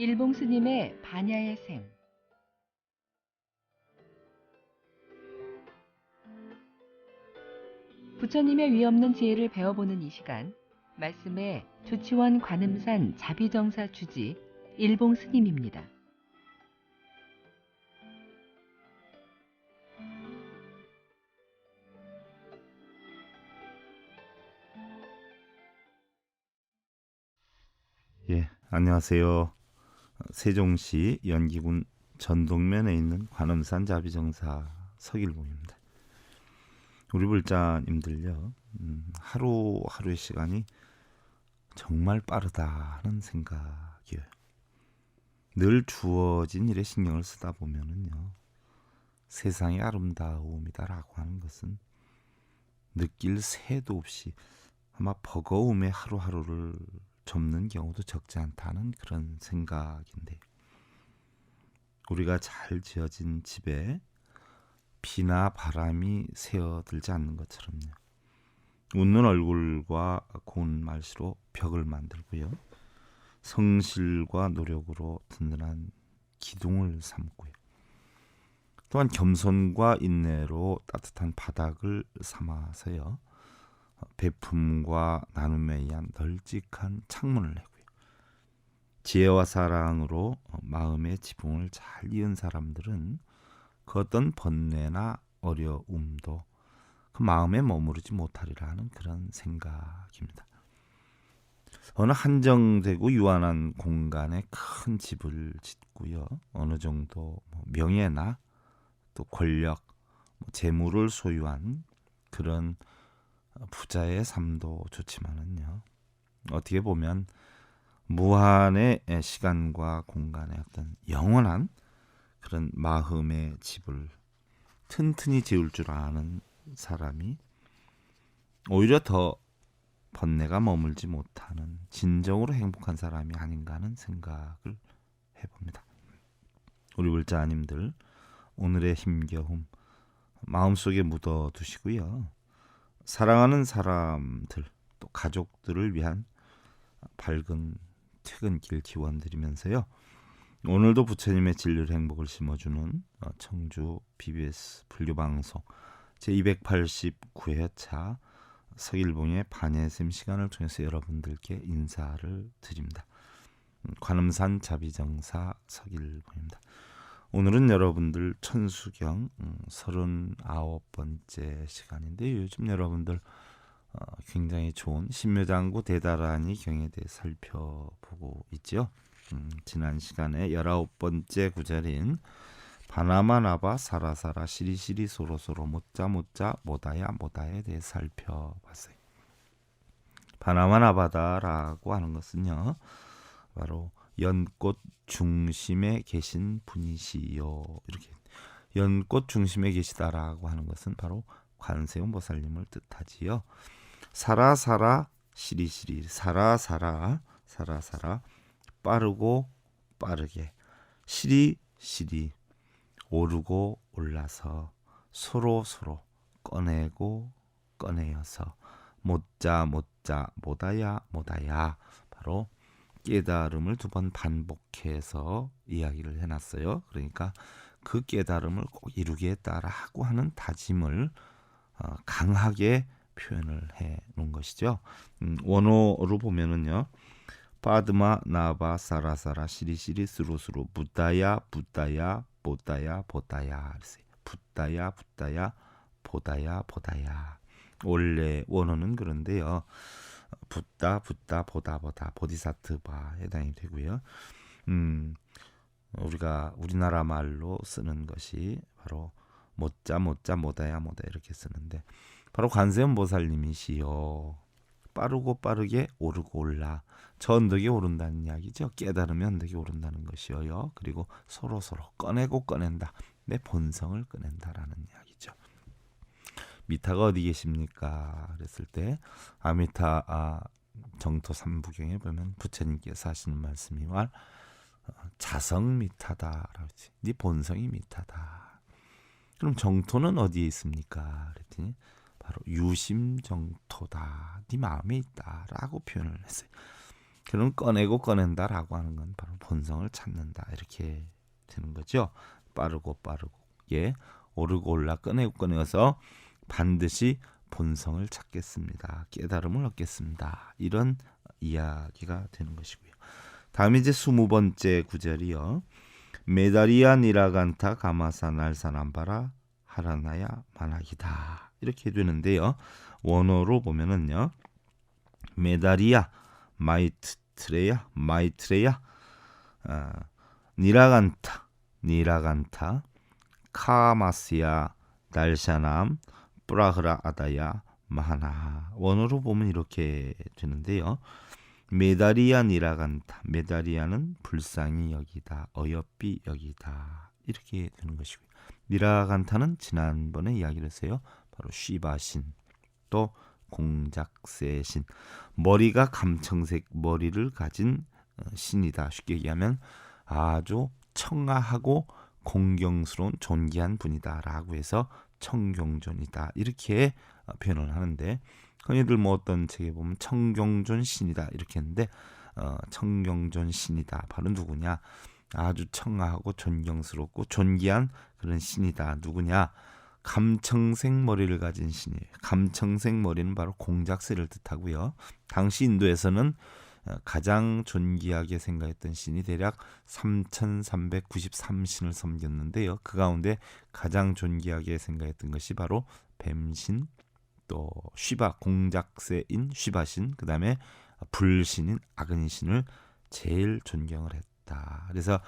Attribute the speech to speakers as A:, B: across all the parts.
A: 일봉 스님의 반야의 샘. 부처님의 위없는 지혜를 배워보는 이 시간, 말씀의 조치원 관음산 자비정사 주지 일봉 스님입니다.
B: 예, 안녕하세요. 세종시 연기군 전동면에 있는 관음산 자비정사 서길봉입니다. 우리 불자님들요, 하루하루의 시간이 정말 빠르다 하는 생각이에요. 늘 주어진 일에 신경을 쓰다 보면은요, 세상의 아름다움이다라고 하는 것은 느낄 새도 없이 아마 버거움의 하루하루를 접는 경우도 적지 않다는 그런 생각인데, 우리가 잘 지어진 집에 비나 바람이 새어들지 않는 것처럼요, 웃는 얼굴과 고운 말씨로 벽을 만들고요, 성실과 노력으로 든든한 기둥을 삼고요, 또한 겸손과 인내로 따뜻한 바닥을 삼아서요, 베품과 나눔에 의한 널찍한 창문을 내고요, 지혜와 사랑으로 마음의 지붕을 잘 이은 사람들은 그 어떤 번뇌나 어려움도 그 마음에 머무르지 못하리라 하는 그런 생각입니다. 어느 한정되고 유한한 공간에 큰 집을 짓고요, 어느 정도 명예나 또 권력, 재물을 소유한 그런 부자의 삶도 좋지만은요, 어떻게 보면 무한의 시간과 공간의 어떤 영원한 그런 마음의 집을 튼튼히 지을 줄 아는 사람이 오히려 더 번뇌가 머물지 못하는 진정으로 행복한 사람이 아닌가 하는 생각을 해봅니다. 우리 불자님들, 오늘의 힘겨움 마음속에 묻어두시고요, 사랑하는 사람들 또 가족들을 위한 밝은 퇴근길 기원드리면서요, 오늘도 부처님의 진리를 행복을 심어주는 청주 BBS 불교방송 제289회차 서길봉의 반야샘 시간을 통해서 여러분들께 인사를 드립니다. 관음산 자비정사 서길봉입니다. 오늘은 여러분들 천수경 39번째 시간인데, 요즘 여러분들 굉장히 좋은 신묘장구 대다라니 경에 대해 살펴보고 있죠. 지난 시간에 19번째 구절인 바나마나바 사라사라 시리시리 소로소로 못자 못자 모다야 모다에 대해 살펴봤어요. 바나마나바다라고 하는 것은요, 바로 연꽃 중심에 계신 분이시요, 이렇게 연꽃 중심에 계시다라고 하는 것은 바로 관세음 보살님을 뜻하지요. 사라사라 시리시리, 사라사라 사라사라, 빠르고 빠르게, 시리시리 오르고 올라서, 서로서로 꺼내고 꺼내어서, 못자 못자 모다야 모다야, 바로 깨달음을 두 번 반복해서 이야기를 해놨어요. 그러니까 그 깨달음을 꼭 이루겠다라고 하는 다짐을 강하게 표현을 해 놓은 것이죠. 원어로 보면은요, 파드마 나바 사라사라 시리시리 스루스루 부다야 부다야 보다야 보다야, 붓다야 붓다야 보다야 보다야. 원래 원어는 그런데요, 붓다 붓다 보다 보다 보디사트바 해당이 되고요. 우리가 우리나라 말로 쓰는 것이 바로 못자 못자 모다야 모다 이렇게 쓰는데, 바로 관세음 보살님이시요. 빠르고 빠르게 오르고 올라, 저 언덕에 오른다는 이야기죠. 깨달으면 언덕에 오른다는 것이요. 그리고 서로서로 꺼내고 꺼낸다, 내 본성을 꺼낸다라는 이야기죠. 미타가 어디 계십니까? 그랬을 때 아미타 정토 삼부경에 보면 부처님께서 하시는 말씀이 말 자성 미타다라고 했지. 네 본성이 미타다. 그럼 정토는 어디에 있습니까? 그랬더니 바로 유심정토다, 네 마음에 있다라고 표현을 했어요. 그럼 꺼내고 꺼낸다라고 하는 건 바로 본성을 찾는다 이렇게 되는 거죠. 빠르고 빠르게 오르고 올라 꺼내고 꺼내서 반드시 본성을 찾겠습니다. 깨달음을 얻겠습니다. 이런 이야기가 되는 것이고요. 다음 이제 20번째 구절이요. 메다리아 니라간타 가마사 날사남바라 하라나야 만학이다. 이렇게 되는데요. 원어로 보면은요. 메다리아 마이트레야 니라간타 카마스야 날샤남 브라흐라 아다야 마하나. 원어로 보면 이렇게 되는데요. 메다리아 니라간타. 메다리아는 불쌍히 여기다, 어여삐 여기다 이렇게 되는 것이고요. 니라간타는 지난번에 이야기를 했어요. 바로 쉬바신, 또 공작새신, 머리가 감청색 머리를 가진 신이다. 쉽게 얘기하면 아주 청아하고 공경스러운 존귀한 분이다라고 해서 청경존이다 이렇게 표현을 하는데, 흔히들 뭐 어떤 책에 보면 청경존 신이다 이렇게 했는데 청경존 신이다 바로 누구냐? 아주 청아하고 존경스럽고 존귀한 그런 신이다. 누구냐? 감청색 머리를 가진 신이에요. 감청색 머리는 바로 공작새를 뜻하고요. 당시 인도에서는 가장 존귀하게 생각했던 신이 대략 3393신을 섬겼는데요. 그 가운데 가장 존귀하게 생각했던 것이 바로 뱀신, 또 쉬바, 공작새인 쉬바신, 그 다음에 불신인 아그니신을 제일 존경을 했다. 그래서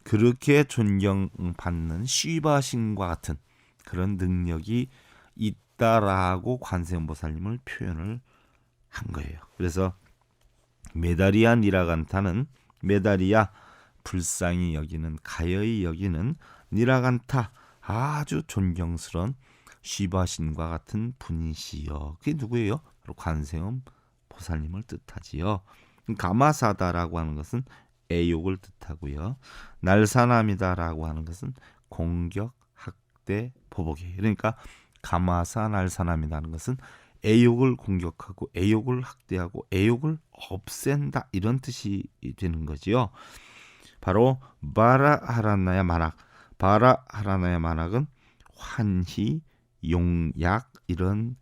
B: 그렇게 존경받는 쉬바신과 같은 그런 능력이 있다라고 관세음보살님을 표현을 한 거예요. 그래서 메다리아 니라간타는 메다리아 불쌍히 여기는, 가여이 여기는, 니라간타 아주 존경스러운 쉬바신과 같은 분이시여. 그게 누구예요? 바로 관세음 보살님을 뜻하지요. 가마사다라고 하는 것은 애욕을 뜻하고요. 날사남이다라고 하는 것은 공격, 학대, 보복이에요. 그러니까 가마사 날사남이라는 것은 애욕을 공격하고 애욕을 학대하고 애욕을 없앤다 이런 뜻이 되는 거지요. 바로 바라하라나야 만악. 바라하라나야 만악은 환희, 용약 이런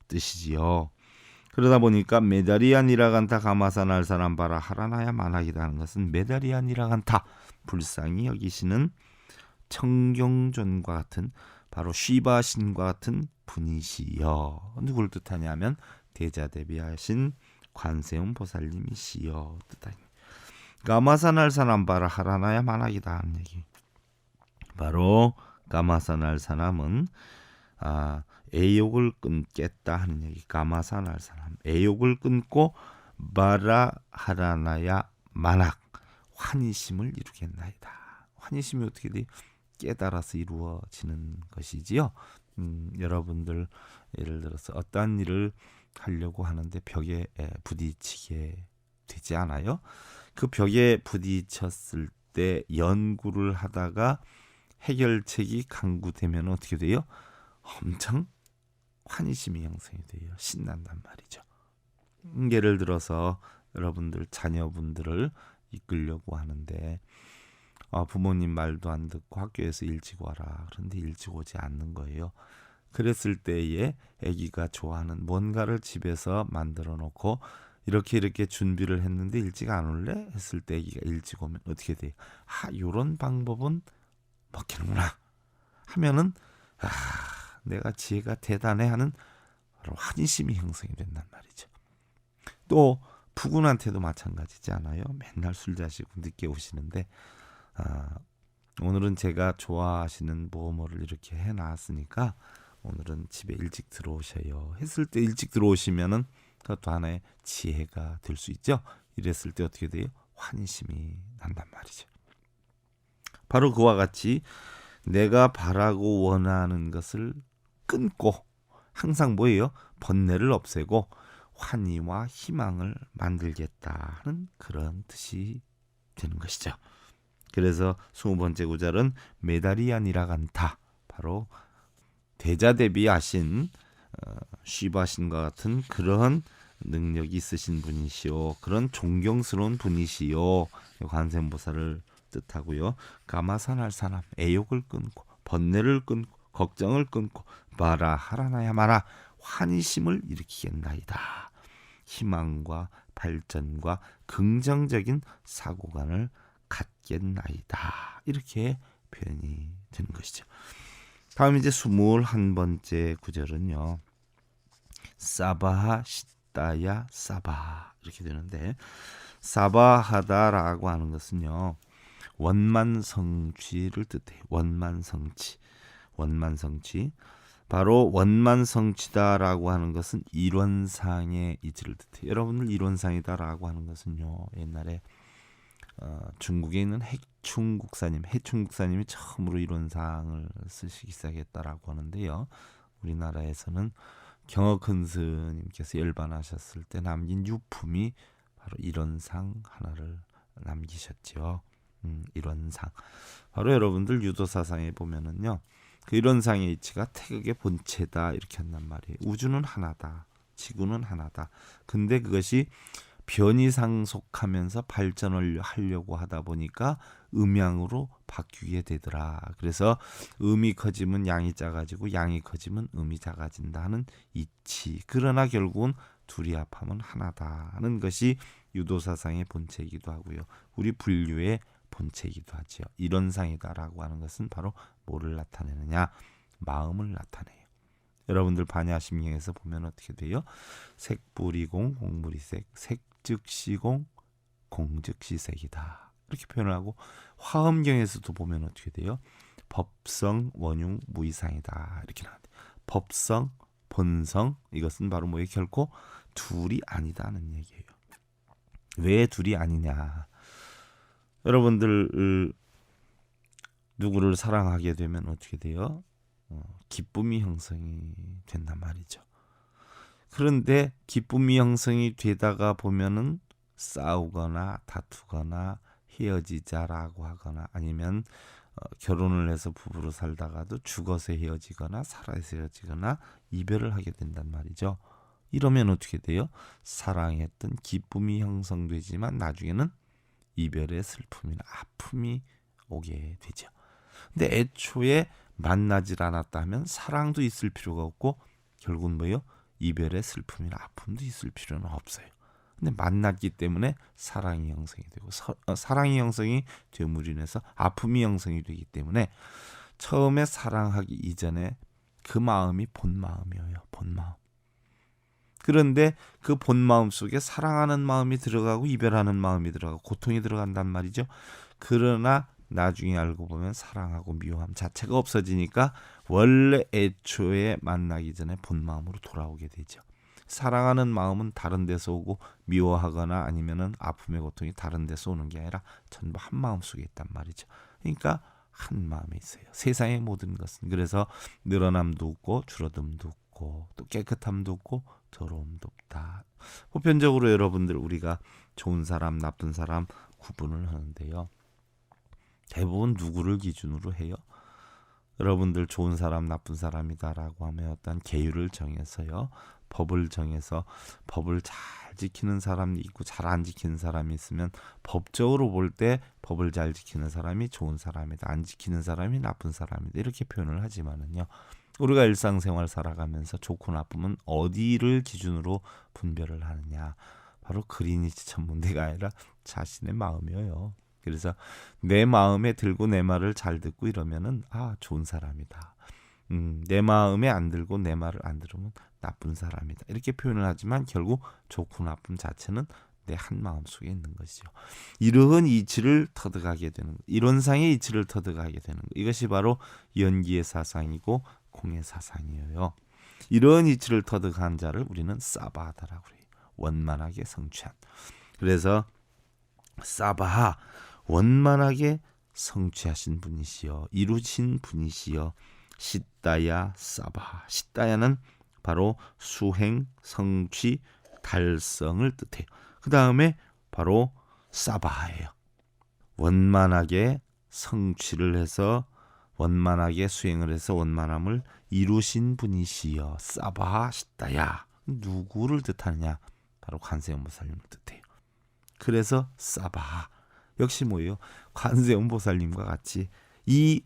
B: 뜻이지요. 그러다 보니까 메다리아 니라간타 가마사 날사람 바라 하라나야 만악이라는 것은 메다리아 니라간타 불쌍히 여기시는 청경존과 같은 바로 쉬바신과 같은 분이시여. 누구를 뜻하냐면 대자대비하신 관세음 보살님이시여 뜻하니. 가마사 날사람 바라 하라나야 만악이다 하는 얘기. 바로 가마사 날사람은 애욕을 끊겠다 하는 얘기. 가마사 날사람 애욕을 끊고 바라 하라나야 만악 환희심을 이루겠나이다. 환희심이 어떻게 돼? 깨달아서 이루어지는 것이지요. 여러분들 예를 들어서 어떠한 일을 하려고 하는데 벽에 부딪히게 되지 않아요? 그 벽에 부딪혔을 때 연구를 하다가 해결책이 강구되면 어떻게 돼요? 엄청 환희심이 형성이 돼요. 신난단 말이죠. 예를 들어서 여러분들 자녀분들을 이끌려고 하는데 부모님 말도 안 듣고 학교에서 일찍 와라. 그런데 일찍 오지 않는 거예요. 그랬을 때에 아기가 좋아하는 뭔가를 집에서 만들어 놓고 이렇게 준비를 했는데 일찍 안 올래? 했을 때 아기가 일찍 오면 어떻게 돼요? 요런 방법은 먹히는구나 하면은 내가 지혜가 대단해 하는 바로 환희심이 형성이 된단 말이죠. 또 부군한테도 마찬가지지 않아요? 맨날 술 자시고 늦게 오시는데 오늘은 제가 좋아하시는 뭐뭐를 이렇게 해놨으니까 오늘은 집에 일찍 들어오셔요 했을 때 일찍 들어오시면은 그것도 하나의 지혜가 될 수 있죠. 이랬을 때 어떻게 돼요? 환희심이 난단 말이죠. 바로 그와 같이 내가 바라고 원하는 것을 끊고 항상 뭐예요? 번뇌를 없애고 환희와 희망을 만들겠다 하는 그런 뜻이 되는 것이죠. 그래서 20번째 구절은 메다리아 니라간타 바로 대자대비하신 쉬바신과 같은 그런 능력이 있으신 분이시오. 그런 존경스러운 분이시오. 관세음보살을 뜻하고요. 가마산할 사람, 애욕을 끊고 번뇌를 끊고 걱정을 끊고 마라 하라나야 마라 환희심을 일으키겠나이다. 희망과 발전과 긍정적인 사고관을 갖겠나이다. 이렇게 표현이 되는 것이죠. 다음 이제 21번째 구절은요. 사바하 시다야 사바 이렇게 되는데, 사바하다라고 하는 것은요, 원만성취를 뜻해요. 원만성취. 바로 원만성취다라고 하는 것은 일원상의 이치를 뜻해요. 여러분들 일원상이다라고 하는 것은요, 옛날에 중국에 있는 해충국사님이 처음으로 일원상을 쓰시기 시작했다라고 하는데요. 우리나라에서는 경어큰 스님께서 열반하셨을 때 남긴 유품이 바로 일원상 하나를 남기셨죠. 일원상. 바로 여러분들 유도사상에 보면은요, 그 일원상의 이치가 태극의 본체다 이렇게 한단 말이에요. 우주는 하나다, 지구는 하나다. 근데 그것이 변이상속하면서 발전을 하려고 하다 보니까 음양으로 바뀌게 되더라. 그래서 음이 커지면 양이 작아지고 양이 커지면 음이 작아진다 하는 이치. 그러나 결국은 둘이 합하면 하나다는 것이 유도사상의 본체이기도 하고요. 우리 불교의 본체이기도 하죠. 일원상이다라고 하는 것은 바로 뭐를 나타내느냐? 마음을 나타내요. 여러분들 반야심경에서 보면 어떻게 돼요? 색불이공 공불이색, 색즉시공 공즉시색이다 이렇게 표현을 하고, 화엄경에서도 보면 어떻게 돼요? 법성 원흉 무이상이다 이렇게 나와요. 법성 본성 이것은 바로 뭐예요? 결코 둘이 아니다는 얘기예요. 왜 둘이 아니냐? 여러분들 누구를 사랑하게 되면 어떻게 돼요? 기쁨이 형성이 된단 말이죠. 그런데 기쁨이 형성이 되다가 보면은 싸우거나 다투거나 헤어지자라고 하거나, 아니면 결혼을 해서 부부로 살다가도 죽어서 헤어지거나 살아서 헤어지거나 이별을 하게 된단 말이죠. 이러면 어떻게 돼요? 사랑했던 기쁨이 형성되지만 나중에는 이별의 슬픔이나 아픔이 오게 되죠. 근데 애초에 만나질 않았다면 사랑도 있을 필요가 없고, 결국은 뭐예요? 이별의 슬픔이나 아픔도 있을 필요는 없어요. 근데 만났기 때문에 사랑이 형성이 되고, 사랑이 형성이 됨으로 인해서 아픔이 형성이 되기 때문에 처음에 사랑하기 이전에 그 마음이 본 마음이에요. 본 마음. 그런데 그 본 마음 속에 사랑하는 마음이 들어가고 이별하는 마음이 들어가고 고통이 들어간단 말이죠. 그러나 나중에 알고 보면 사랑하고 미워함 자체가 없어지니까 원래 애초에 만나기 전에 본 마음으로 돌아오게 되죠. 사랑하는 마음은 다른 데서 오고, 미워하거나 아니면은 아픔의 고통이 다른 데서 오는 게 아니라 전부 한 마음 속에 있단 말이죠. 그러니까 한 마음에 있어요. 세상의 모든 것은. 그래서 늘어남도 없고 줄어듦도 없고 또 깨끗함도 없고 더러움도 없다. 보편적으로 여러분들 우리가 좋은 사람 나쁜 사람 구분을 하는데요, 대부분 누구를 기준으로 해요? 여러분들 좋은 사람 나쁜 사람이다라고 하면 어떤 계율을 정해서요, 법을 정해서 법을 잘 지키는 사람이 있고 잘 안 지키는 사람이 있으면 법적으로 볼 때 법을 잘 지키는 사람이 좋은 사람이다, 안 지키는 사람이 나쁜 사람이다 이렇게 표현을 하지만은요, 우리가 일상생활 살아가면서 좋고 나쁨은 어디를 기준으로 분별을 하느냐? 바로 그리니치 천문대가 아니라 자신의 마음이에요. 그래서 내 마음에 들고 내 말을 잘 듣고 이러면은 좋은 사람이다. 내 마음에 안 들고 내 말을 안 들으면 나쁜 사람이다. 이렇게 표현을 하지만 결국 좋고 나쁨 자체는 내 한 마음 속에 있는 것이죠. 이러한 이치를 터득하게 되는, 이론상의 이치를 터득하게 되는 것. 이것이 바로 연기의 사상이고 공의 사상이에요. 이러한 이치를 터득한 자를 우리는 사바하다라고 해요. 원만하게 성취한. 그래서 사바하, 원만하게 성취하신 분이시여, 이루신 분이시여. 시다야 사바하. 시다야는 바로 수행, 성취, 달성을 뜻해요. 그 다음에 바로 사바하예요. 원만하게 성취를 해서 원만하게 수행을 해서 원만함을 이루신 분이시여. 사바하 시다야. 누구를 뜻하느냐? 바로 관세음보살님을 뜻해요. 그래서 사바 역시 뭐예요? 관세음보살님과 같이 이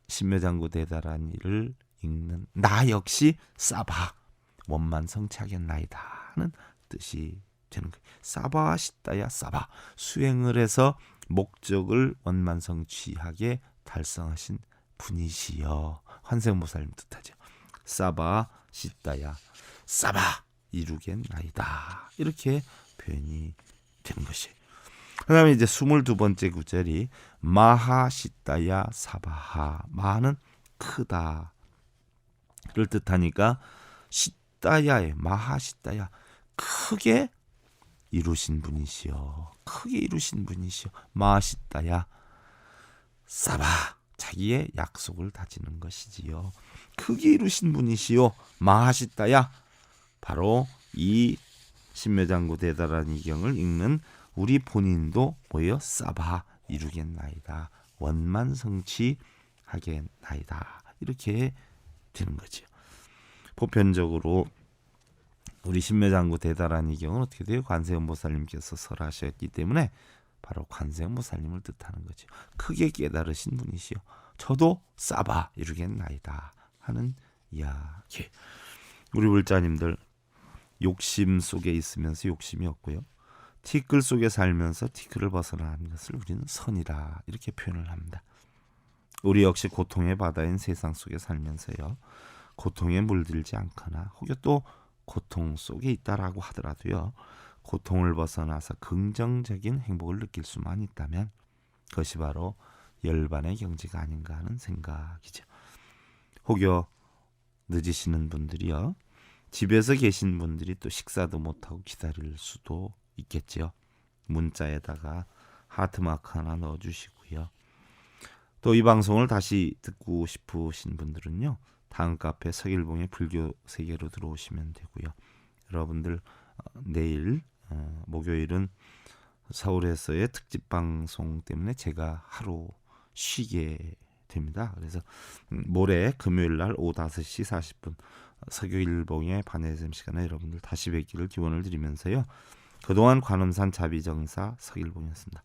B: 신묘장구 대다라니를 읽는 나 역시 사바 원만성취하겠나이다 하는 뜻이 되는 거예요. 사바시다야 사바 수행을 해서 목적을 원만성취하게 달성하신 분이시여. 관세음보살님 뜻하죠. 사바시다야 사바 이루겠나이다 이렇게 표현이 되는 것이에요. 그 다음에 이제 22번째 구절이 마하시다야 사바하 마하는 크다를 뜻하니까 시다야의 마하시다야 크게 이루신 분이시여. 크게 이루신 분이시여. 마하시다야 사바 자기의 약속을 다지는 것이지요. 크게 이루신 분이시여. 마하시다야 바로 이 신묘장구 대다라니 경을 읽는 우리 본인도 뭐예요? 사바 이루겠나이다. 원만성취하겠나이다. 이렇게 되는 거죠. 보편적으로 우리 신묘장구 대다라니 경은 어떻게 돼요? 관세음보살님께서 설하셨기 때문에 바로 관세음보살님을 뜻하는 거죠. 크게 깨달으신 분이시요. 저도 사바 이루겠나이다 하는 이야기. 우리 불자님들 욕심 속에 있으면서 욕심이 없고요. 티끌 속에 살면서 티끌을 벗어나는 것을 우리는 선이라 이렇게 표현을 합니다. 우리 역시 고통의 바다인 세상 속에 살면서요. 고통에 물들지 않거나 혹여 또 고통 속에 있다라고 하더라도요. 고통을 벗어나서 긍정적인 행복을 느낄 수만 있다면 그것이 바로 열반의 경지가 아닌가 하는 생각이죠. 혹여 늦으시는 분들이요. 집에서 계신 분들이 또 식사도 못하고 기다릴 수도 있겠죠. 문자에다가 하트마크 하나 넣어주시고요. 또 이 방송을 다시 듣고 싶으신 분들은요. 다음 카페 서길봉의 불교 세계로 들어오시면 되고요. 여러분들 내일 목요일은 서울에서의 특집 방송 때문에 제가 하루 쉬게 됩니다. 그래서 모레 금요일 날 오후 5시 40분 서교일봉의 반야샘 시간에 여러분들 다시 뵙기를 기원을 드리면서요. 그동안 관음산 자비정사 서길봉이었습니다.